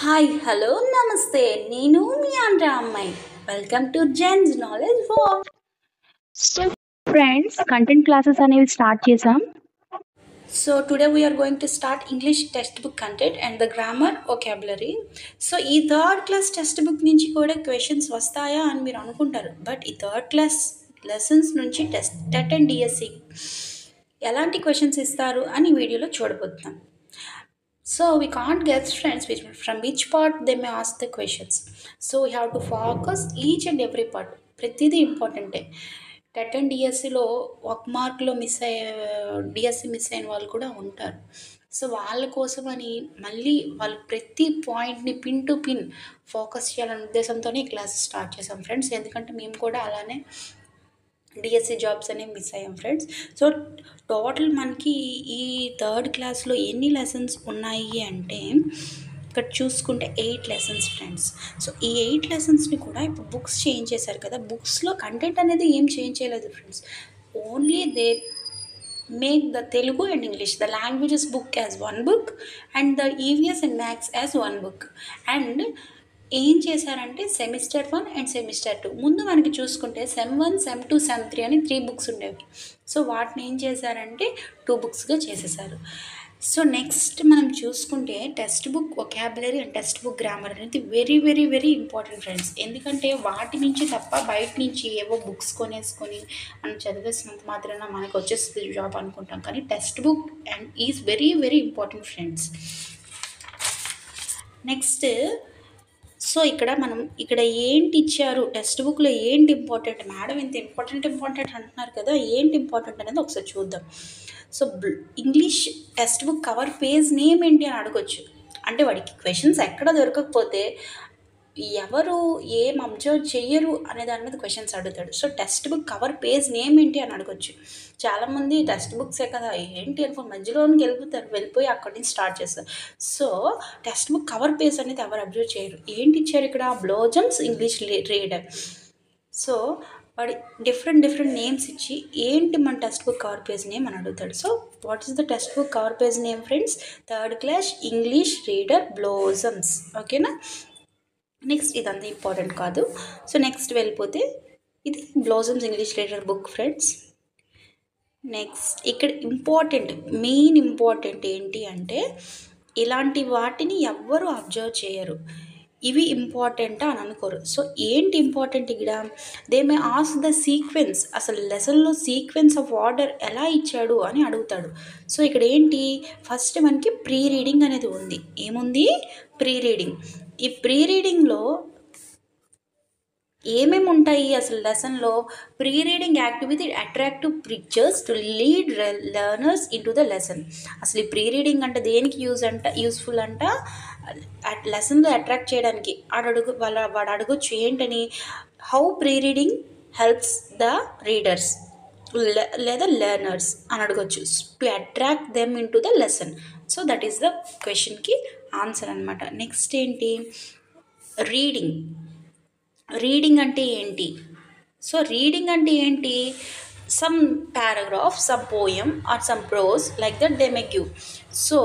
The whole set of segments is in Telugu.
హాయ్ హలో నమస్తే నేను మీ ఆంధ్ర అమ్మాయి welcome to Jen's knowledge walk. So friends content classes అనేవి స్టార్ట్ చేసాం. So today we are going to start English text book content and the grammar vocabulary. So ఈ థర్డ్ క్లాస్ టెక్స్ట్ బుక్ నుంచి కూడా క్వశ్చన్స్ వస్తాయా అని మీరు అనుకుంటారు, బట్ ఈ థర్డ్ క్లాస్ లెసన్స్ నుంచి టెట్ అండ్ డిఎస్సి ఎలాంటి క్వశ్చన్స్ ఇస్తారు అని వీడియోలో చూడబోతున్నాం. So we can't guess friends from which part they may ask the questions. So we have to focus each and every part. ప్రతిదీ ఇంపార్టెంటే. టెట్ అండ్ డిఎస్సిలో ఒక మార్క్లో డిఎస్సి మిస్ అయిన వాళ్ళు కూడా ఉంటారు. సో వాళ్ళ కోసమని మళ్ళీ వాళ్ళు ప్రతి పాయింట్ని పిన్ టు పిన్ ఫోకస్ చేయాలనే ఉద్దేశంతోనే ఈ క్లాస్ స్టార్ట్ చేసాం ఫ్రెండ్స్. ఎందుకంటే మేము కూడా అలానే డిఎస్సి జాబ్స్ అనేవి మిస్ అయ్యాం ఫ్రెండ్స్. సో టోటల్ మనకి ఈ థర్డ్ క్లాస్లో ఎన్ని లెసన్స్ ఉన్నాయి అంటే ఇక్కడ చూసుకుంటే 8 లెసన్స్ ఫ్రెండ్స్. సో ఈ 8 లెసన్స్ని కూడా ఇప్పుడు బుక్స్ చేంజ్ చేశారు కదా, బుక్స్లో కంటెంట్ అనేది ఏం చేంజ్ చేయలేదు friends. Only they make the Telugu and English the languages book as one book and the EVS and maths as one book. And ఏం చేశారంటే సెమిస్టర్ 1 అండ్ సెమిస్టర్ 2 ముందు మనకి చూసుకుంటే సెమ్ 1 సెమ్ 2 సెమ్ 3 అని 3 బుక్స్ ఉండేవి. సో వాటిని ఏం చేశారంటే 2 బుక్స్గా చేసేసారు. సో నెక్స్ట్ మనం చూసుకుంటే text book vocabulary and text book grammar అనేది very very very important friends. ఎందుకంటే వాటి నుంచి తప్ప బయట నుంచి ఏవో బుక్స్ కొనేసుకొని మనం చదివేసినంత మాత్రాన మనకు వచ్చేస్తుంది జాబ్ అనుకుంటాం, కానీ text book and is very very important friends. Next so ఇక్కడ ఏంటి ఇచ్చారు, టెక్స్ట్ బుక్లో ఏంటి ఇంపార్టెంట్, మేడం ఇంత ఇంపార్టెంట్ అంటున్నారు కదా, ఏంటి ఇంపార్టెంట్ అనేది ఒకసారి చూద్దాం. So English text book cover page name ఏంటి అని అడగొచ్చు. అంటే వాడికి క్వశ్చన్స్ ఎక్కడ దొరకకపోతే ఎవరు ఏం అబ్జర్వ్ చెయ్యరు అనే దాని మీద క్వశ్చన్స్ అడుగుతాడు. So text book cover page name ఏంటి అని అడగొచ్చు. చాలామంది టెక్స్ట్ బుక్సే కదా ఏంటి అనుకుని మధ్యలోనికి వెళ్ళిపోయి అక్కడి నుంచి స్టార్ట్ చేస్తారు. So text book cover page అనేది ఎవరు అబ్జర్వ్ చేయరు. ఏంటి ఇచ్చారు ఇక్కడ, బ్లోజమ్స్ ఇంగ్లీష్ రీడర్. సో వాడి డిఫరెంట్ నేమ్స్ ఇచ్చి ఏంటి మన text book cover page name అని అడుగుతాడు. So what is the text book cover page name friends? Third class English reader blossoms. ఓకేనా. నెక్స్ట్ ఇదంతా ఇంపార్టెంట్ కాదు. సో నెక్స్ట్ వెళ్ళిపోతే ఇది blossoms English reader book friends. Next ఇక్కడ మెయిన్ ఇంపార్టెంట్ ఏంటి అంటే ఇలాంటి వాటిని ఎవ్వరూ అబ్జర్వ్ చేయరు, ఇవి ఇంపార్టెంటా అని అనుకోరు. సో ఏంటి ఇంపార్టెంట్ ఇక్కడ, they may ask the sequence, అసలు లెసన్లో సీక్వెన్స్ ఆఫ్ ఆర్డర్ ఎలా ఇచ్చాడు అని అడుగుతాడు. సో ఇక్కడ ఏంటి, ఫస్ట్ మనకి ప్రీ రీడింగ్ అనేది ఉంది. ఏముంది, ప్రీ రీడింగ్. ఈ ప్రీ రీడింగ్లో ఏమేమి ఉంటాయి అసలు లెసన్లో? Pre reading activity attractive pictures to lead learners in to the lesson. అసలు ఈ ప్రీ రీడింగ్ అంటే దేనికి యూస్ఫుల్ అంట, లెసన్లో అట్రాక్ట్ చేయడానికి. వాడు అడగొచ్చు ఏంటని, how pre reading helps the readers లేదా లెర్నర్స్ అని అడగొచ్చు, to attract them in to the lesson. So that is the క్వశ్చన్కి ఆన్సర్ అనమాట. నెక్స్ట్ ఏంటి, రీడింగ్ అంటే ఏంటి? సో రీడింగ్ అంటే ఏంటి, some paragraph, some poem or some prose like that they may give. So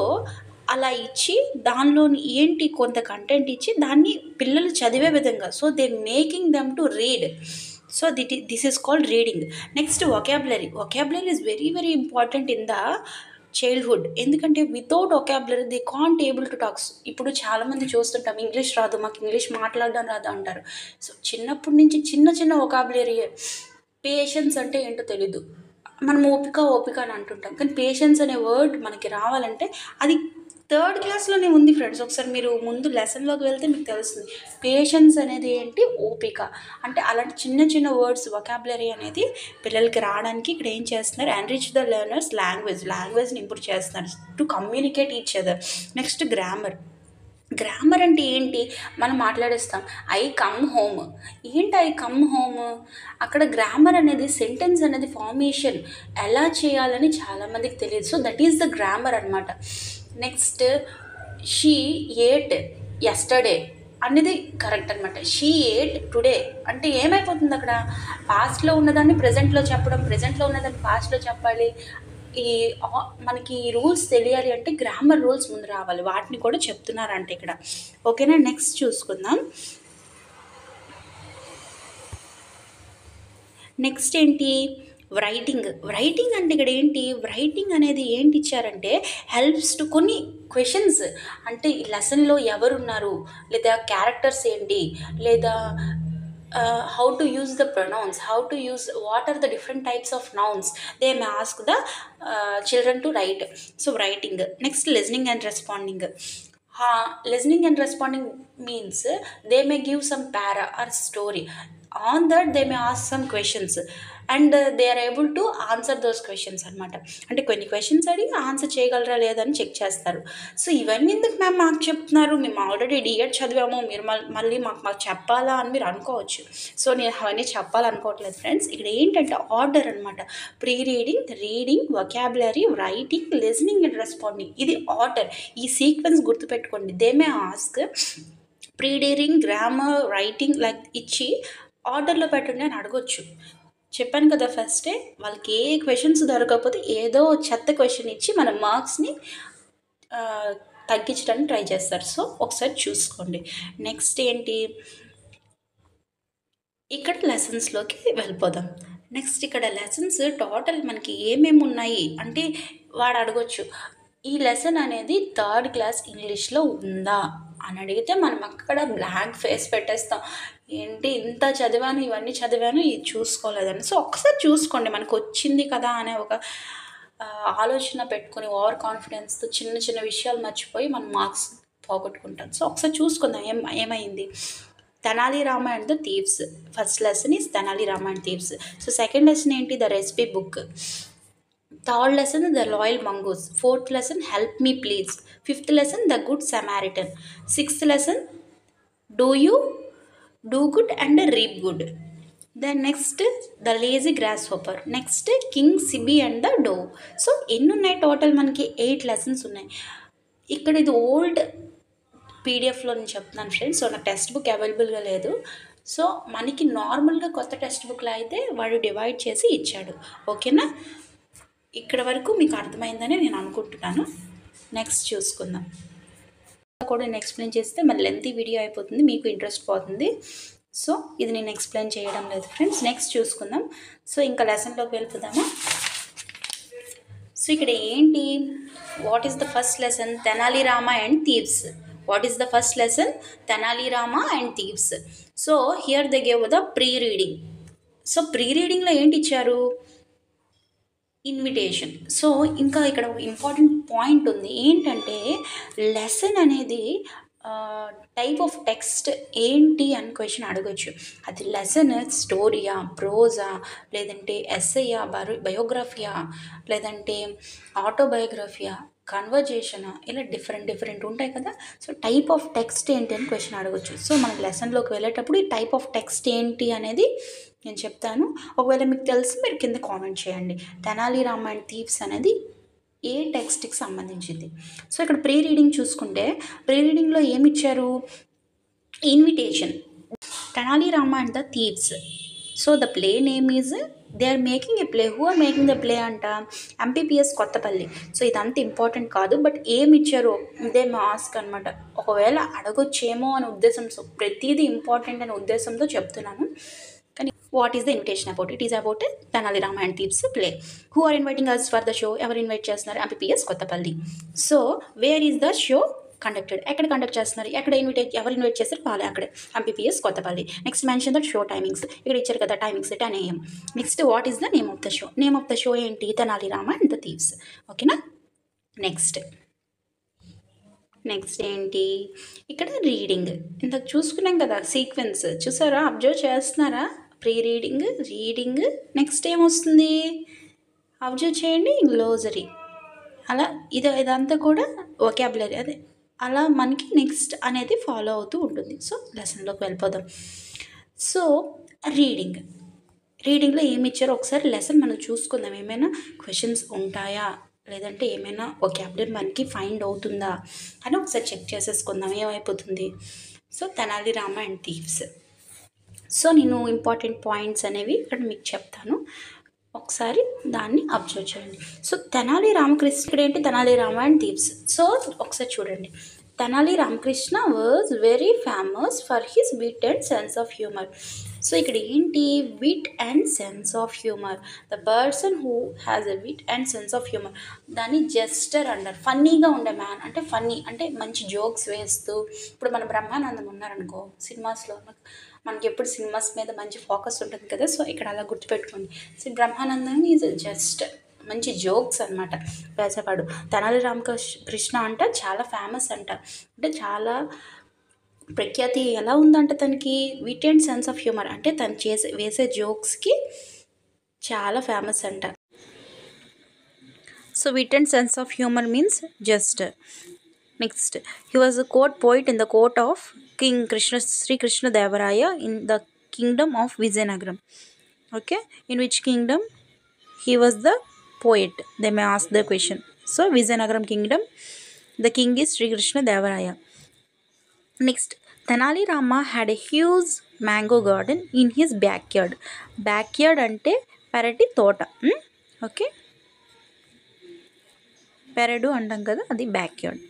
అలా ఇచ్చి దానిలోని ఏంటి కొంత కంటెంట్ ఇచ్చి దాన్ని పిల్లలు చదివే విధంగా, so they making them to read. So this is called reading. Next vocabulary is very very important in the childhood. ఎందుకంటే without vocabulary they can't able to talks. ఇప్పుడు చాలామంది చూస్తుంటాం ఇంగ్లీష్ రాదు, మాకు ఇంగ్లీష్ మాట్లాడడం రాదు అంటారు. సో చిన్నప్పటి నుంచి చిన్న వొకాబులరీ. పేషెన్స్ అంటే ఏంటో తెలీదు, మనం ఓపిక అని అంటుంటాం, కానీ పేషెన్స్ అనే వర్డ్ మనకి రావాలంటే అది థర్డ్ క్లాస్లోనే ఉంది ఫ్రెండ్స్. ఒకసారి మీరు ముందు లెసన్లోకి వెళ్తే మీకు తెలుస్తుంది పేషెన్స్ అనేది ఏంటి, ఓపిక అంటే. అలాంటి చిన్న వర్డ్స్ వొకాబులరీ అనేది పిల్లలకి రావడానికి ఇక్కడ ఏం చేస్తున్నారు, ఎన్రిచ్ ద లెర్నర్స్ లాంగ్వేజ్ని ఇంప్రూవ్ చేస్తున్నారు to communicate each other. Next grammar అంటే ఏంటి, మనం మాట్లాడేస్తాం ఐ కమ్ హోమ్. ఏంటి ఐ కమ్ హోమ్, అక్కడ గ్రామర్ అనేది సెంటెన్స్ అనేది ఫార్మేషన్ ఎలా చేయాలని చాలామందికి తెలియదు. So that is the grammar అనమాట. నెక్స్ట్ షీ ఏట్ యస్టర్డే అనేది కరెక్ట్ అనమాట. షీ ఏట్ టుడే అంటే ఏమైపోతుంది, అక్కడ పాస్ట్లో ఉన్నదాన్ని ప్రజెంట్లో చెప్పడం, ప్రజెంట్లో ఉన్నదాన్ని పాస్ట్లో చెప్పాలి. ఈ మనకి ఈ రూల్స్ తెలియాలి అంటే గ్రామర్ రూల్స్ ముందు రావాలి, వాటిని కూడా చెప్తున్నారంట ఇక్కడ. ఓకేనా, నెక్స్ట్ చూసుకుందాం. నెక్స్ట్ ఏంటి, రైటింగ్ అంటే ఇక్కడ ఏంటి, రైటింగ్ అనేది ఏంటి ఇచ్చారంటే హెల్ప్స్ టు కొన్ని క్వశ్చన్స్, అంటే ఈ లెసన్లో ఎవరున్నారు, లేదా క్యారెక్టర్స్ ఏంటి, లేదా how to use the pronouns, what are the different types of nouns, they may ask the children to write. So writing. Next, listening and responding. Listening and responding means they may give some para or story. On that they may ask some questions and they are able to answer those questions అనమాట. అంటే కొన్ని క్వశ్చన్స్ అడిగి ఆన్సర్ చేయగలరా లేదని చెక్ చేస్తారు. సో ఇవన్నీ ఎందుకు మ్యామ్ మాకు చెప్తున్నారు, మేము ఆల్రెడీ డిఎడ్ చదివాము, మీరు మళ్ళీ మాకు చెప్పాలా అని మీరు అనుకోవచ్చు. సో నేను అవన్నీ చెప్పాలనుకోవట్లేదు ఫ్రెండ్స్. ఇక్కడ ఏంటంటే ఆర్డర్ అనమాట. Pre reading, vocabulary, writing, listening and responding, ఇది ఆర్డర్. ఈ సీక్వెన్స్ గుర్తుపెట్టుకోండి. They may ask pre reading, grammar, writing like ఇచ్చి ఆర్డర్లో పెట్టండి అని అడగొచ్చు. చెప్పాను కదా ఫస్టే, వాళ్ళకి ఏ క్వశ్చన్స్ దొరకకపోతే ఏదో చెత్త క్వశ్చన్ ఇచ్చి మన మార్క్స్ని తగ్గించడానికి ట్రై చేస్తారు. సో ఒకసారి చూసుకోండి. నెక్స్ట్ ఏంటి, ఇక్కడ లెసన్స్లోకి వెళ్ళిపోదాం. నెక్స్ట్ ఇక్కడ లెసన్స్ టోటల్ మనకి ఏమేమి ఉన్నాయి అంటే వాడు అడగొచ్చు, ఈ లెసన్ అనేది 3rd క్లాస్ ఇంగ్లీష్లో ఉందా అని అడిగితే మనం అక్కడ బ్లాంక్ ఫేస్ పెట్టేస్తాం. ఏంటి ఇంత చదివాను, ఇవన్నీ చదివాను, ఇది చూసుకోలేదని. సో ఒకసారి చూసుకోండి, మనకు వచ్చింది కదా అనే ఒక ఆలోచన పెట్టుకొని ఓవర్ కాన్ఫిడెన్స్తో చిన్న చిన్న విషయాలు మర్చిపోయి మనం మార్క్స్ పోగొట్టుకుంటాం. సో ఒకసారి చూసుకుందాం ఏమైంది. Tenali Rama and the thieves. First lesson is Tenali Rama and thieves. So second lesson ఏంటి, the recipe book. Third lesson the loyal mongoose. Fourth lesson help me please. Fifth lesson the good Samaritan. Sixth lesson do good and reap good. Then next the lazy grasshopper. Next king Sibi and the doe. So ఎన్ని ఉన్నాయి టోటల్, మనకి 8 లెసన్స్ ఉన్నాయి. ఇక్కడ ఇది ఓల్డ్ పీడిఎఫ్లో నేను చెప్తున్నాను ఫ్రెండ్స్. సో నాకు టెక్స్ట్ బుక్ అవైలబుల్గా లేదు. సో మనకి నార్మల్గా కొత్త టెక్స్ట్ బుక్లో అయితే వాడు డివైడ్ చేసి ఇచ్చాడు. ఓకేనా, ఇక్కడ వరకు మీకు అర్థమైందని నేను అనుకుంటున్నాను. నెక్స్ట్ చూసుకుందాం. కూడా నేను ఎక్స్ప్లెయిన్ చేస్తే మళ్ళీ లెంతీ వీడియో అయిపోతుంది, మీకు ఇంట్రెస్ట్ పోతుంది. సో ఇది నేను ఎక్స్ప్లెయిన్ చేయడం లేదు ఫ్రెండ్స్. నెక్స్ట్ చూసుకుందాం. సో ఇంకా లెసన్లోకి వెళ్ళిపోదామా. సో ఇక్కడ ఏంటి, what is the first lesson, Tenali Rama and thieves. What is the first lesson, Tenali Rama and thieves. So here they gave the pre reading. So pre రీడింగ్లో ఏంటి ఇచ్చారు, ఇన్విటేషన్. సో ఇంకా ఇక్కడ ఇంపార్టెంట్ పాయింట్ ఉంది ఏంటంటే లెసన్ అనేది టైప్ ఆఫ్ టెక్స్ట్ ఏంటి అని క్వశ్చన్ అడగచ్చు. అది లెసన్ స్టోరీయా, ప్రోజా, లేదంటే ఎస్ఐయా, బయోగ్రఫీయా, లేదంటే ఆటోబయోగ్రఫీయా, కన్వర్జేషనా, ఇలా డిఫరెంట్ ఉంటాయి కదా. సో టైప్ ఆఫ్ టెక్స్ట్ ఏంటి అని క్వశ్చన్ అడగచ్చు. సో మనకి లెసన్లోకి వెళ్ళేటప్పుడు ఈ టైప్ ఆఫ్ టెక్స్ట్ ఏంటి అనేది నేను చెప్తాను. ఒకవేళ మీకు తెలిసి మీరు కింద కామెంట్ చేయండి. తెనాలి రామ అండ్ థీవ్స్ అనేది ఏ టెక్స్ట్కి సంబంధించింది. సో ఇక్కడ ప్రీ రీడింగ్ చూసుకుంటే ప్రీ రీడింగ్లో ఏమి ఇచ్చారు, invitation. Tenali Rama and the thieves. So the play name is, they are making a play. Who are making the play అంట, ఎంపీపీఎస్ కొత్తపల్లి. సో ఇదంతా ఇంపార్టెంట్ కాదు, బట్ ఏమి ఇచ్చారు ఇదే మాస్క్ అనమాట. ఒకవేళ అడగొచ్చేమో అనే ఉద్దేశం, సో ప్రతిదీ ఇంపార్టెంట్ అనే ఉద్దేశంతో చెప్తున్నాను. కానీ what is the invitation about, it is about Tenali Rama and thieves play. Who are inviting us for the show, ఎవరు ఇన్వైట్ చేస్తున్నారు, MPPS Kothapalli. So where is the show conducted, ఎక్కడ కండక్ట్ చేస్తున్నారు, ఎక్కడ ఎవరు ఇన్వైట్ చేస్తారు, వాళ్ళు అక్కడే, MPPS Kothapalli. Next mention that show timings. ఇక్కడ ఇచ్చారు కదా timings 10 AM. Next what is the name of the show, name of the show ఏంటి, Tenali Rama and the thieves. ఓకేనా. నెక్స్ట్ ఏంటి, ఇక్కడ రీడింగ్. ఇంతకు చూసుకున్నాం కదా సీక్వెన్స్, చూసారా, అబ్జర్వ్ చేస్తున్నారా, ప్రీ రీడింగ్. నెక్స్ట్ ఏమొస్తుంది అబ్జర్వ్ చేయండి, గ్లోజరీ. అలా ఇదంతా కూడా వొకాబులరీ, అదే అలా మనకి నెక్స్ట్ అనేది ఫాలో అవుతూ ఉంటుంది. సో లెసన్లోకి వెళ్ళిపోదాం. సో రీడింగ్లో ఏమి ఇచ్చారో ఒకసారి లెసన్ మనం చూసుకుందాం. ఏమైనా క్వశ్చన్స్ ఉంటాయా, లేదంటే ఏమైనా వొకాబులరీ మనకి ఫైండ్ అవుతుందా అని ఒకసారి చెక్ చేసేసుకుందాం. ఏమైపోతుంది. So Tenali Rama and thieves. So నేను ఇంపార్టెంట్ పాయింట్స్ అనేవి ఇక్కడ మీకు చెప్తాను. ఒకసారి దాన్ని అబ్జర్వ్ చేయండి. సో తెనాలి రామకృష్ణ ఇక్కడ ఏంటి, Tenali Rama and thieves. So ఒకసారి చూడండి, Tenali Ramakrishna was very famous for his wit and sense of humour. So ఇక్కడ ఏంటి, wit and sense of humour. The person who has a wit and sense of humour, దాన్ని జస్టర్ అంటారు. ఫన్నీగా ఉండే మ్యాన్ అంటే ఫన్నీ అంటే మంచి జోక్స్ వేస్తూ. ఇప్పుడు మన బ్రహ్మానందం ఉన్నారనుకో సినిమాస్లో, మనకి ఎప్పుడు సినిమాస్ మీద మంచి ఫోకస్ ఉంటుంది కదా, సో ఇక్కడ అలా గుర్తుపెట్టుకోండి. సో బ్రహ్మానందం ఈజ్ జస్ట్ మంచి జోక్స్ అనమాట వేసేవాడు. తెనాలి రామకృష్ణ అంట చాలా ఫేమస్ అంట, అంటే చాలా ప్రఖ్యాతి ఎలా ఉందంట తనకి, wit and sense of humour అంటే తను వేసే జోక్స్కి చాలా ఫేమస్ అంట. So wit and sense of humour means just. Next, he was a court poet in the court of King Sri Krishna Devaraya in the kingdom of Vijayanagaram. Okay, in which kingdom he was the poet? They may ask the question. So Vijayanagaram kingdom, the king is Sri Krishna Devaraya. Next, Tenali Rama had a huge mango garden in his backyard. Backyard ante పెరటి తోట. ఓకే, పెరడు అంటాం కదా, అది backyard.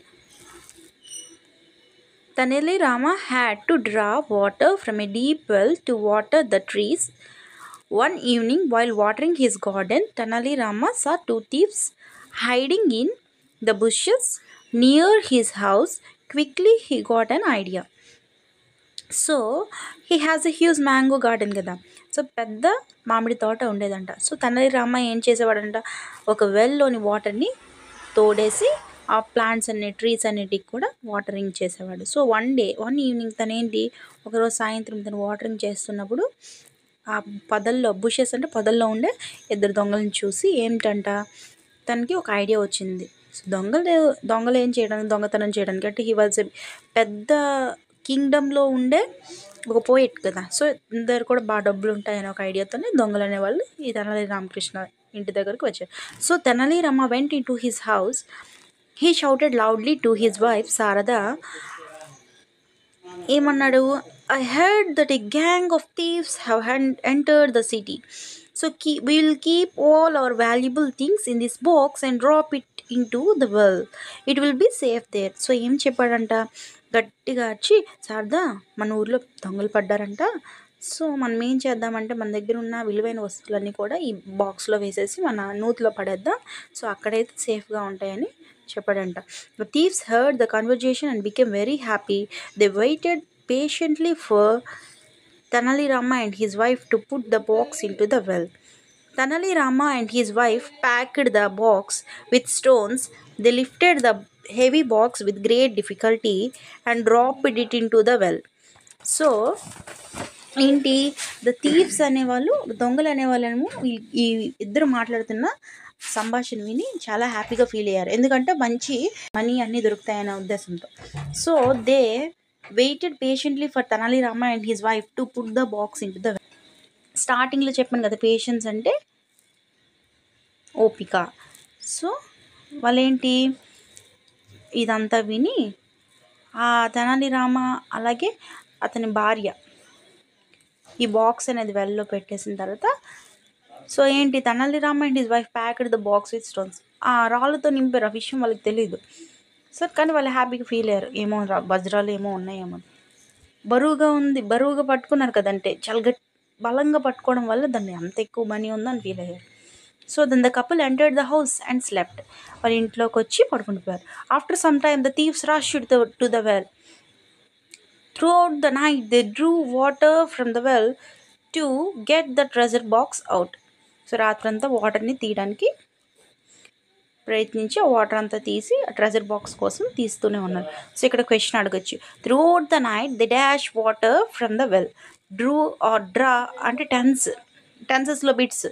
Tenali Rama had to draw water from a deep well to water the trees. One evening, while watering his garden, Tenali Rama saw two thieves hiding in the bushes near his house. Quickly, he got an idea. So he has a huge mango garden కదా, సో పెద్ద మామిడి తోట ఉండేదంట. సో తెనాలి రామ ఏం చేసేవాడంట, ఒక వెల్లోని వాటర్ని తోడేసి ఆ ప్లాంట్స్ అన్ని ట్రీస్ అన్నిటికి కూడా వాటరింగ్ చేసేవాడు. సో వన్ ఈవినింగ్ తనేంటి, ఒకరోజు సాయంత్రం తను వాటరింగ్ చేస్తున్నప్పుడు ఆ పొదల్లో, బుషెస్ అంటే పొదల్లో ఉండే ఇద్దరు దొంగలను చూసి ఏంటంట తనకి ఒక ఐడియా వచ్చింది. సో దొంగలు ఏం చేయడానికి, దొంగతనం చేయడానికి అంటే హీ వాజ్ పెద్ద కింగ్డమ్లో ఉండే ఒక పోయిట్ కదా, సో ఇద్దరు కూడా బాగా డబ్బులు ఉంటాయని ఒక ఐడియాతోనే దొంగలు అనేవాళ్ళు ఈ తెనాలి రామకృష్ణ ఇంటి దగ్గరకు వచ్చారు. So Tenali Rama went in to his house. He shouted loudly to his wife Sharada. ఏమన్నాడు, I heard that a gang of thieves have entered the city. So we will keep all our valuable things in this box and drop it into the well. It will be safe there. So ఏం చెప్పాడంట, గట్టిగా వచ్చి, శారదా మన ఊర్లో దొంగలు పడ్డారంట, సో మనం ఏం చేద్దామంటే మన దగ్గర ఉన్న విలువైన వస్తువులన్నీ కూడా ఈ బాక్స్లో వేసేసి మన నూతిలో పడేద్దాం, సో అక్కడైతే సేఫ్గా ఉంటాయని చెప్పాడంట. The thieves heard the conversation and became very happy. They waited patiently for Tenali Rama and his wife to put the box into the well. Tenali Rama and his wife packed the box with stones. They lifted the heavy box with great difficulty and dropped it into the well. So ఏంటి, ద థీవ్స్ అనేవాళ్ళు, దొంగలు అనేవాళ్ళేమో ఈ ఇద్దరు మాట్లాడుతున్న సంభాషణ విని చాలా హ్యాపీగా ఫీల్ అయ్యారు, ఎందుకంటే మంచి మనీ అన్నీ దొరుకుతాయనే ఉద్దేశంతో. So they weighted patiently for Tenali Rama and his wife to put the box in to the well. స్టార్టింగ్లో చెప్పాను కదా, పేషెన్స్ అంటే ఓపిక. సో వాళ్ళేంటి ఇదంతా విని ఆ తెనాలి రామ అలాగే అతని భార్య ఈ బాక్స్ అనేది వెల్లో పెట్టేసిన తర్వాత, సో ఏంటి, Tenali Rama and his wife packed the box with stones. ఆ రాళ్ళతో నింపారు, ఆ విషయం వాళ్ళకి తెలియదు. సో కానీ వాళ్ళు హ్యాపీగా ఫీల్ అయ్యారు, ఏమో వజ్రాలు ఏమో ఉన్నాయేమో, బరువుగా పట్టుకున్నారు కదంటే చాలా బలంగా పట్టుకోవడం వల్ల దాన్ని అంత ఎక్కువ మనీ ఉందని ఫీల్ అయ్యారు. So then the couple entered the house and slept. వాళ్ళ ఇంట్లోకి వచ్చి పడుకుంటుపోయారు. After some time the thieves rushed to the well. Throughout the night, they drew water from the well to get the treasure box out. So రాత్రంతా వాటర్ని తీయడానికి ప్రయత్నించి ఆ వాటర్ అంతా తీసి ఆ ట్రెజర్ బాక్స్ కోసం తీస్తూనే ఉన్నారు. సో ఇక్కడ క్వశ్చన్ అడగచ్చు, throughout the night the dash water from the well. Drew or draw అంటే టెన్సెస్లో బిట్స్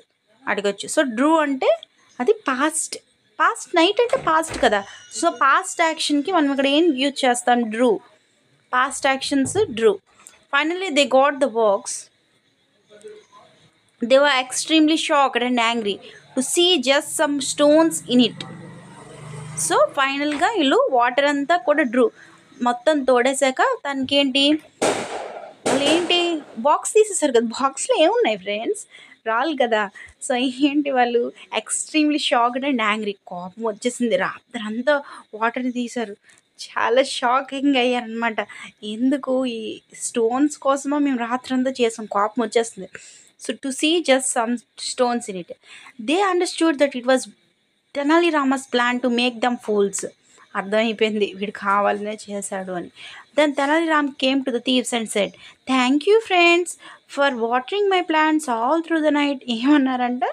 అడగచ్చు. సో డ్రూ అంటే అది పాస్ట్ నైట్ అంటే పాస్ట్ కదా, సో పాస్ట్ యాక్షన్కి మనం ఇక్కడ ఏం యూజ్ చేస్తాం, drew. Past actions drew. Finally they got the box. They were extremely shocked and angry to see just some stones in it. So ఫైనల్గా వీళ్ళు వాటర్ అంతా కూడా డ్రూ మొత్తం తోడేశాక తనకేంటి, వాళ్ళు ఏంటి బాక్స్ తీసేసారు కదా, బాక్స్లో ఏమున్నాయి ఫ్రెండ్స్, రాళ్ళు కదా. సో ఏంటి వాళ్ళు ఎక్స్ట్రీమ్లీ షాక్డ్ అండ్ యాంగ్రీ, కోపం వచ్చేసింది. రాత్రి అంతా వాటర్ని తీశారు. చాలా షాకింగ్ అయ్యారనమాట. ఎందుకు ఈ స్టోన్స్ కోసమా మేము రాత్రంతా చేసాం, కోపం వచ్చేస్తుంది. So to see just some stones in it, they understood that it was Tenali Rama's plan to make them fools. అర్థమైపోయింది వీడు కావాలనే చేశాడు అని. Then Tenali Ram came to the thieves and said, thank you friends for watering my plants all through the night. ఏమన్నారంట,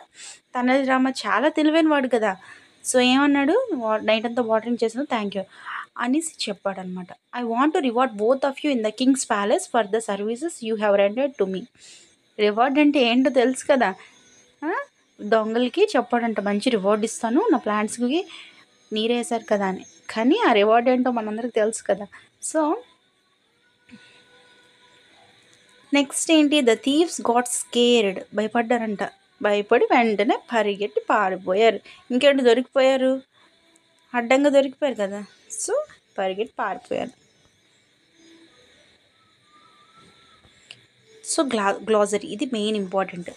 తెనాలి రామ చాలా తెలివైన వాడు కదా. సో ఏమన్నాడు, నైట్ అంతా వాటరింగ్ చేసిన థ్యాంక్ యూ అనేసి చెప్పాడనమాట. I want to reward both of you in the Kings palace for the services you have రెండెడ్ to me. Reward అంటే ఏంటో తెలుసు కదా, దొంగలకి చెప్పాడంట, మంచి రివార్డ్ ఇస్తాను నా ప్లాంట్స్కి నీరేసారు కదా అని. కానీ ఆ రివార్డ్ ఏంటో మనందరికి తెలుసు కదా. సో నెక్స్ట్ ఏంటి, ద థీవ్స్ గాట్ స్కేర్డ్, భయపడ్డారంట. భయపడి వెంటనే పరిగెట్టి పారిపోయారు. ఇంకేంటి, దొరికిపోయారు, అడ్డంగా దొరికిపోయారు కదా. సో పరిగెట్టి పారిపోయారు. సో గ్లాజరీ ఇది మెయిన్ ఇంపార్టెంట్.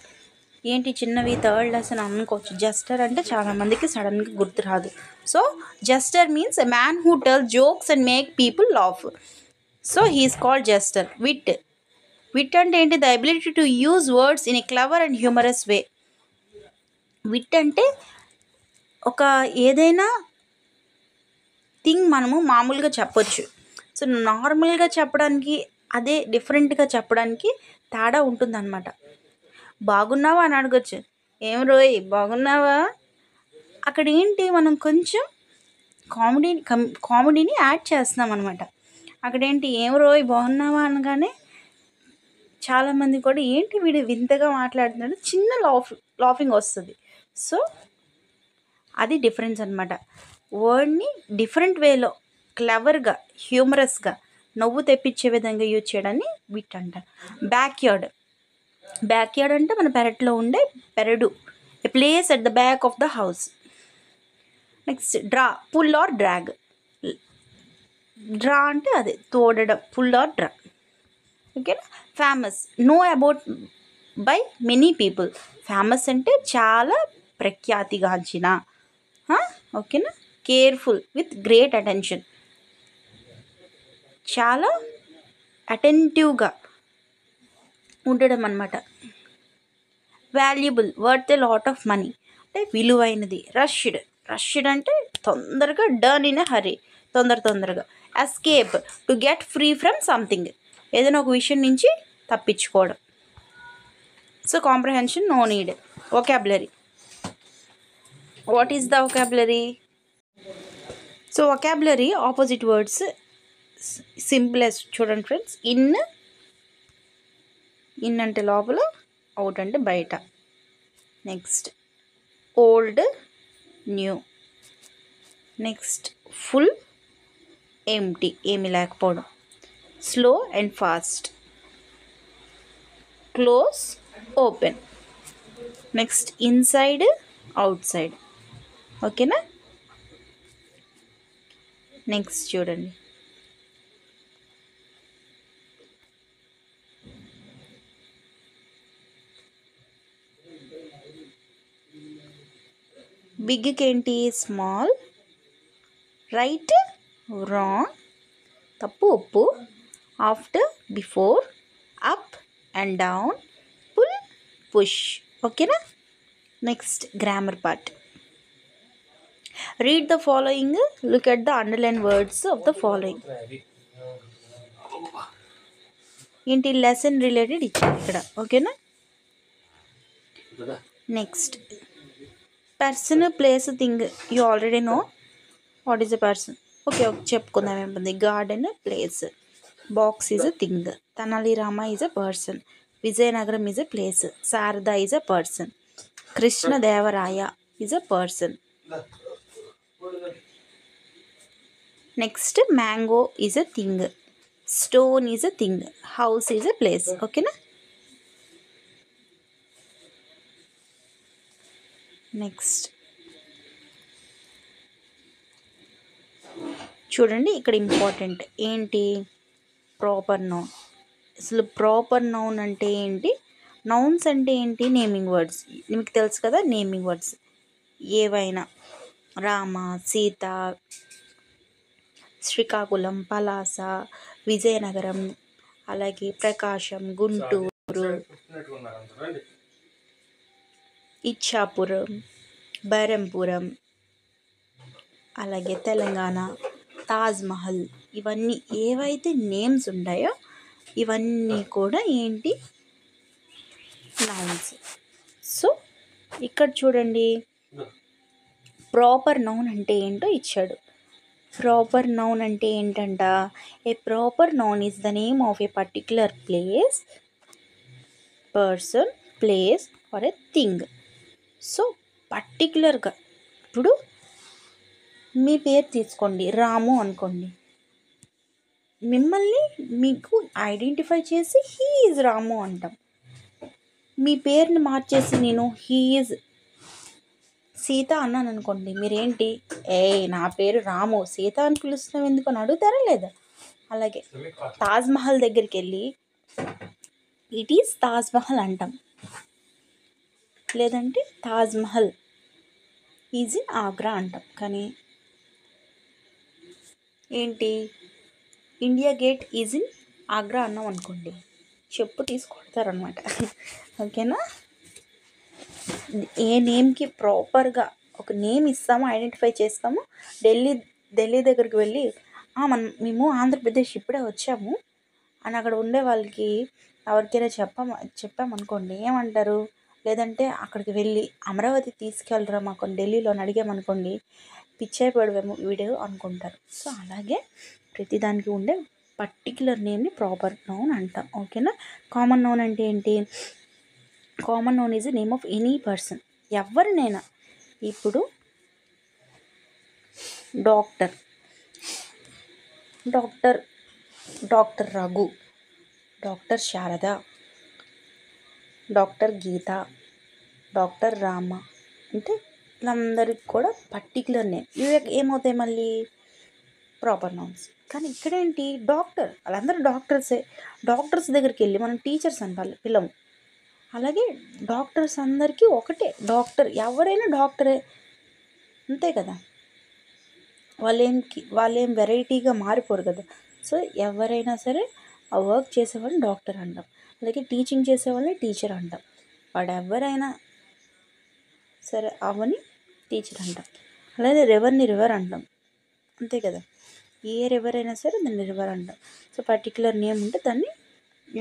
ఏంటి చిన్నవి, థర్డ్ లెసన్ అనుకోవచ్చు. జస్టర్ అంటే చాలామందికి సడన్గా గుర్తు రాదు. So jester means a man who tell jokes and make people laugh. So he is called jester. Wit, wit అంటే ఏంటి, the ability to use words in a clever and humorous way. Wit అంటే ఒక ఏదైనా థింగ్ మనము మామూలుగా చెప్పొచ్చు. సో నార్మల్గా చెప్పడానికి అదే డిఫరెంట్గా చెప్పడానికి తేడా ఉంటుందన్నమాట. బాగున్నావా అని అడగొచ్చు, ఏం రోయ్ బాగున్నావా. అక్కడ ఏంటి, మనం కొంచెం కామెడీని యాడ్ చేస్తున్నాం అనమాట. అక్కడేంటి, ఏం రోయ్ బాగున్నావా అనగానే చాలామంది కూడా ఏంటి వీడు వింతగా మాట్లాడుతున్నాడు, చిన్న లాఫింగ్ వస్తుంది. సో అది డిఫరెన్స్ అనమాట. వర్డ్ని డిఫరెంట్ వేలో క్లవర్గా హ్యూమరస్గా నవ్వు తెప్పించే విధంగా యూజ్ చేయడాన్ని విట్ అంటారు. బ్యాక్యార్డ్, బ్యాక్యార్డ్ అంటే మన పెరట్లో ఉండే పెరడు, a place at the back of the house. Next draw, pull or drag. Draw అంటే అదే తోడడం, పుల్ ఆర్ డ్రా. ఓకేనా. Famous, know about by many people. Famous అంటే చాలా ప్రఖ్యాతిగాంచిన. ఓకేనా. కేర్ఫుల్, విత్ గ్రేట్ అటెన్షన్, చాలా అటెంటివ్గా ఉండడం అన్నమాట. Valuable, worth a lot of money అంటే విలువైనది. రష్డ్, రష్డ్ అంటే తొందరగా, డన్ ఇన్ ఎ హరీ, తొందరగా. Escape, to get free from something, ఏదైనా ఒక విషయం నుంచి తప్పించుకోవడం. So comprehension, no need. Vocabulary, what is the vocabulary? So vocabulary opposite words simplest. చూడండి ఫ్రెండ్స్, ఇన్ అంటే లోపల, అవుట్ అంటే బయట. Next old, new. Next full, empty, ఏమి లేకపోవడం. Slow and fast, close, open. Next inside, outside. ఓకేనా. నెక్స్ట్ చూడండి, బిగ్కి ఏంటి, స్మాల్, రైట్, రాంగ్, తప్పు ఒప్పు, after, before, up and down, pull, push. ఓకేనా. Next grammar part. Read the following, look at the underline words of the following. ఏంటి, లెసన్ రిలేటెడ్ ఇచ్చారు ఇక్కడ. ఓకేనా. Next person, place, thing. You already know what is a person. Okay చెప్పుకుందాం ఏముంది. Garden, place. Box is a thing. Tenali Rama is a person. Vizianagaram is a place. Sharada is a person. Krishnadevaraya is a person. Next mango is a thing. Stone is a thing. House is a place. ఓకేనా. నెక్స్ట్ చూడండి, ఇక్కడ ఇంపార్టెంట్ ఏంటి, ప్రాపర్ నౌన్. అసలు ప్రాపర్ నౌన్ అంటే ఏంటి, నౌన్స్ అంటే ఏంటి? Naming words. మీకు తెలుసు కదా, నేమింగ్ వర్డ్స్ ఏవైనా రామ, సీత, శ్రీకాకుళం, పలాస, విజయనగరం, అలాగే ప్రకాశం, గుంటూరు, ఇచ్చాపురం, బైరంపురం, అలాగే తెలంగాణ, తాజ్మహల్, ఇవన్నీ ఏవైతే నేమ్స్ ఉంటాయో ఇవన్నీ కూడా ఏంటి? నౌన్స్. సో ఇక్కడ చూడండి, ప్రాపర్ నౌన్ అంటే ఏంటో ఇచ్చాడు. ప్రాపర్ నౌన్ అంటే ఏంటంట? A proper noun is the name of a particular place, person, place or a thing. So పర్టిక్యులర్గా ఇప్పుడు మీ పేరు తీసుకోండి, రాము అనుకోండి. మిమ్మల్ని మీకు ఐడెంటిఫై చేసి హీ ఈజ్ రాము అంటాం. మీ పేరుని మార్చేసి నేను హీ ఈజ్ సీత అన్నాను అనుకోండి, మీరేంటి, నా పేరు రాము, సీత అని పిలుస్తున్నావు ఎందుకు అని అడుగుతారా లేదా? అలాగే తాజ్మహల్ దగ్గరికి వెళ్ళి ఇట్ ఈస్ తాజ్మహల్ అంటాం, లేదంటే తాజ్మహల్ ఈజ్ ఇన్ ఆగ్రా అంటాం. కానీ ఏంటి, India gate is in Agra అన్నాం అనుకోండి, చెప్పు తీసుకొడతారనమాట. ఓకేనా? ఏ నేమ్కి ప్రాపర్గా ఒక నేమ్ ఇస్తాము, ఐడెంటిఫై చేస్తాము. ఢిల్లీ దగ్గరికి వెళ్ళి మేము ఆంధ్రప్రదేశ్ ఇప్పుడే వచ్చాము అని అక్కడ ఉండే వాళ్ళకి ఎవరికైనా చెప్పామనుకోండి, ఏమంటారు? లేదంటే అక్కడికి వెళ్ళి అమరావతి తీసుకెళ్ళరా మాకు ఢిల్లీలో అని అడిగామనుకోండి, పిచ్చైపోయాడు వీడియో అనుకుంటారు. సో అలాగే ప్రతిదానికి ఉండే పర్టిక్యులర్ నేమ్ని ప్రాపర్ నౌన్ అంటాం. ఓకేనా? కామన్ నౌన్ అంటే ఏంటి? Common noun is the name of any person, ఎవరినైనా. ఇప్పుడు doctor doctor doctor Raghu, doctor Sharada, doctor Geeta, doctor Rama అంటే వీళ్ళందరికీ కూడా పర్టిక్యులర్ నేమ్. ఇవి ఏమవుతాయి మళ్ళీ? Proper nouns. కానీ ఇక్కడేంటి, డాక్టర్, వాళ్ళందరూ డాక్టర్సే. డాక్టర్స్ దగ్గరికి వెళ్ళి మనం టీచర్స్ అని పిల్లము. అలాగే డాక్టర్స్ అందరికీ ఒకటే డాక్టర్, ఎవరైనా డాక్టరే, అంతే కదా. వాళ్ళేం వెరైటీగా మారిపోరు కదా. సో ఎవరైనా సరే ఆ వర్క్ చేసేవాళ్ళని డాక్టర్ అంటాం, అలాగే టీచింగ్ చేసేవాళ్ళని టీచర్ అంటాం. వాడు ఎవరైనా సరే అవని టీచర్ అంటాం. అలాగే రివర్ని రివర్ అంటాం, అంతే కదా. ఏ రివర్ అయినా సరే దాన్ని రివర్ అంటాం. సో పర్టిక్యులర్ నేమ్ ఉంటే దాన్ని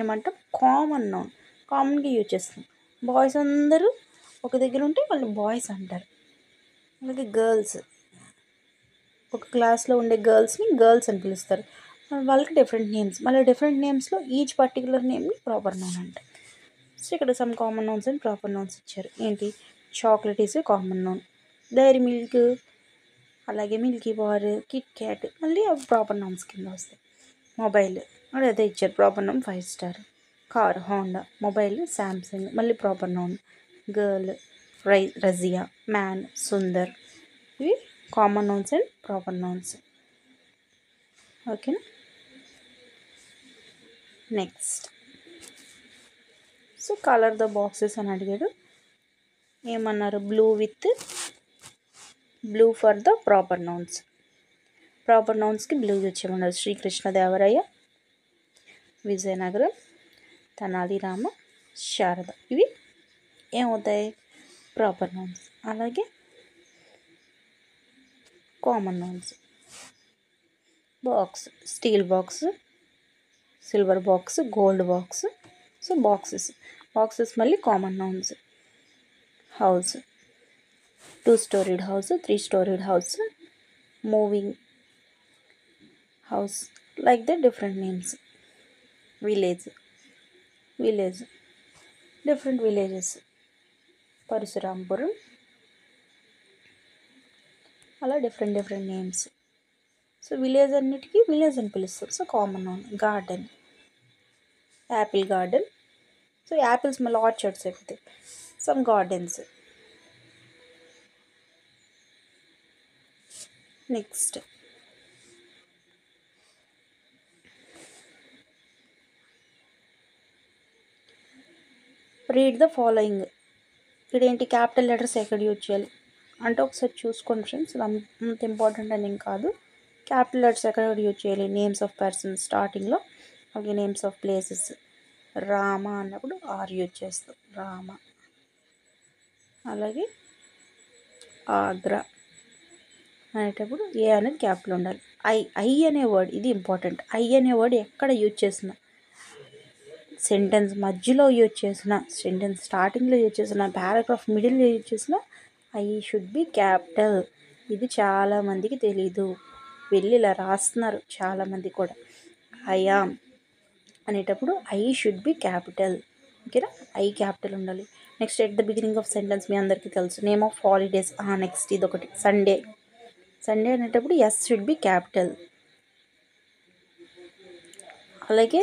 ఏమంటాం? Common noun. కామన్గా యూజ్ చేస్తాం. బాయ్స్ అందరూ ఒక దగ్గర ఉంటే వాళ్ళు బాయ్స్ అంటారు. అలాగే గర్ల్స్, ఒక క్లాస్లో ఉండే గర్ల్స్ని గర్ల్స్ అని పిలుస్తారు, వాళ్ళకి డిఫరెంట్ నేమ్స్. మళ్ళీ డిఫరెంట్ నేమ్స్లో ఈచ్ పర్టికులర్ నేమ్ని ప్రాపర్ నౌన్ అంటారు. సో ఇక్కడ some common nouns and proper nouns ఇచ్చారు. ఏంటి? Chocolate is a common noun, dairy milk, అలాగే మిల్కీ బార్, కిట్ క్యాట్, మళ్ళీ అవి ప్రాపర్ నౌన్స్ కింద వస్తాయి. మొబైల్ అదే ఇచ్చారు proper noun 5 star. Car Honda, mobile Samsung, మళ్ళీ proper noun. Girl Razia, man Sundar. ఇవి common nouns and proper nouns. ఓకేనా? Next, so colour the boxes అని అడిగాడు. ఏమన్నారు? Blue for the proper nouns. Proper నౌన్స్కి బ్లూ వచ్చేమన్నారు? శ్రీకృష్ణదేవరాయ, విజయనగరం, తెనాలి రామ, శారద. ఇవి ఏమవుతాయి? Proper nouns. అలాగే common nouns. Box, steel box, silver box, gold box. So boxes మళ్ళీ common nouns. House, 2-storied house, 3-storied house, moving house, like the different names. Village, different villages. Parashurampuram, అలా డిఫరెంట్ నేమ్స్. సో విలేజ్ అన్నిటికీ విలేజ్ అని పిలుస్తారు. So common noun. Garden, apple garden. So apples మళ్ళీ ఆర్చర్డ్స్ అయిపోతాయి. Some gardens. Next, read the following. ఇదేంటి క్యాపిటల్ లెటర్స్ ఎక్కడ యూజ్ చేయాలి అంటే ఒకసారి చూసుకోండి ఫ్రెండ్స్, అంత ఇంపార్టెంట్ అని ఏం కాదు. క్యాపిటల్ లెటర్స్ ఎక్కడ యూజ్ చేయాలి? నేమ్స్ ఆఫ్ పర్సన్స్ స్టార్టింగ్లో, అలాగే నేమ్స్ ఆఫ్ ప్లేసెస్. రామ అన్నప్పుడు ఆర్ యూజ్ చేస్తాం, రామ. అలాగే ఆగ్రా అనేటప్పుడు ఏ అనేది క్యాపిటల్ ఉండాలి. ఐ అనే వర్డ్, ఇది ఇంపార్టెంట్. ఐ అనే వర్డ్ ఎక్కడ యూజ్ చేసిన, సెంటెన్స్ మధ్యలో యూజ్ చేసిన, సెంటెన్స్ స్టార్టింగ్లో యూజ్ చేసిన, పారాగ్రాఫ్ మిడిల్లో యూజ్ చేసిన, ఐ షుడ్ బి క్యాపిటల్. ఇది చాలామందికి తెలీదు, వెళ్ళి ఇలా రాస్తున్నారు చాలామంది కూడా. ఐ యామ్ అనేటప్పుడు ఐ షుడ్ బి క్యాపిటల్. ఓకేనా, ఐ క్యాపిటల్ ఉండాలి. Next at the beginning of sentence మీ అందరికీ తెలుసు, నేమ్ ఆఫ్ హాలిడేస్. నెక్స్ట్ ఇది ఒకటి, సండే. సండే అనేటప్పుడు ఎస్ షుడ్ బి క్యాపిటల్. అలాగే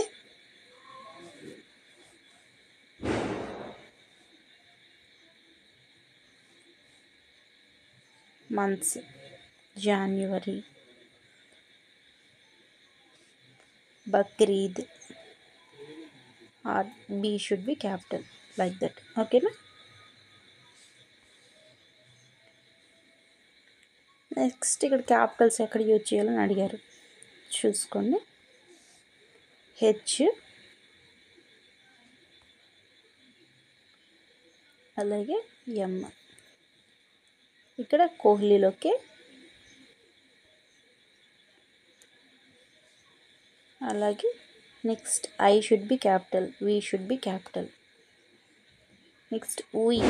months, January, Bakrid, or B should be capital, like that. ఓకేనా. నెక్స్ట్ ఇక్కడ క్యాపిటల్స్ ఎక్కడ యూజ్ చేయాలని అడిగారు, చూసుకోండి. హెచ్, అలాగే ఎం. ఇక్కడ కోహ్లీలోకి, అలాగే next I should be capital, we should be capital. Next we,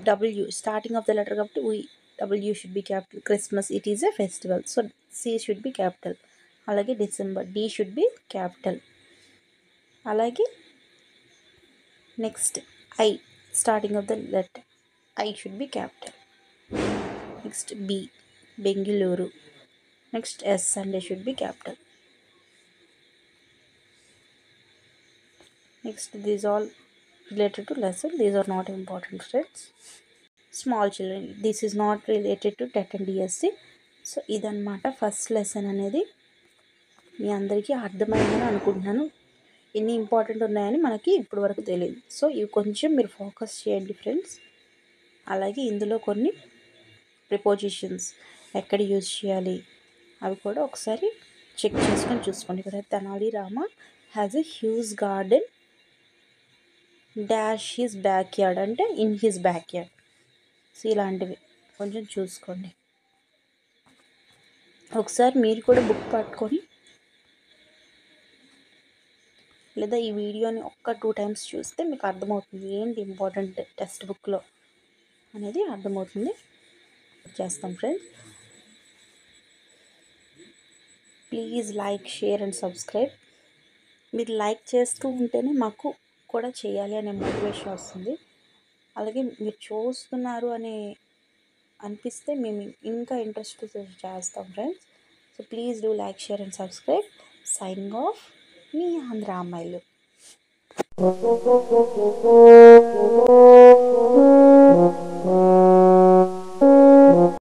W starting of the letter కాబట్టి we, W should be capital. Christmas, it is a festival, so C should be capital. అలాగే December, D should be capital. అలాగే next I, starting of the letter I should be capital. Next B, Bengaluru. Next S, Sunday should be capital. Next these all related to lesson, these are not important friends. Small children, this is not related to TET and DSC. So ఇదన్నమాట ఫస్ట్ లెసన్ అనేది. మీ అందరికీ అర్థమైందని అనుకుంటున్నాను. ఎన్ని ఇంపార్టెంట్ ఉన్నాయని మనకి ఇప్పటి వరకు తెలియదు, సో ఇవి కొంచెం మీరు ఫోకస్ చేయండి ఫ్రెండ్స్. అలాగే ఇందులో కొన్ని ప్రిపోజిషన్స్ ఎక్కడ యూజ్ చేయాలి అవి కూడా ఒకసారి చెక్ చేసుకొని చూసుకోండి. ఇక్కడ Tenali Rama has a huge garden dash his backyard అంటే ఇన్ హిస్ బ్యాక్ యార్డ్. సో ఇలాంటివి కొంచెం చూసుకోండి. ఒకసారి మీరు కూడా బుక్ పట్టుకొని లేదా ఈ వీడియోని 1-2 టైమ్స్ చూస్తే మీకు అర్థమవుతుంది ఏంటి ఇంపార్టెంట్ టెక్స్ట్ బుక్లో అనేది అర్థమవుతుంది. చేస్తాం friends. Please like, share and subscribe. మీరు లైక్ చేస్తూ ఉంటేనే మాకు కూడా చేయాలి అనే మోటివేషన్ వస్తుంది. అలాగే మీరు చూస్తున్నారు అనే అనిపిస్తే మేము ఇంకా ఇంట్రెస్ట్ చేస్తాం friends. So please do like, share and subscribe. Signing off, మీ ఆంధ్ర అమ్మాయిలు.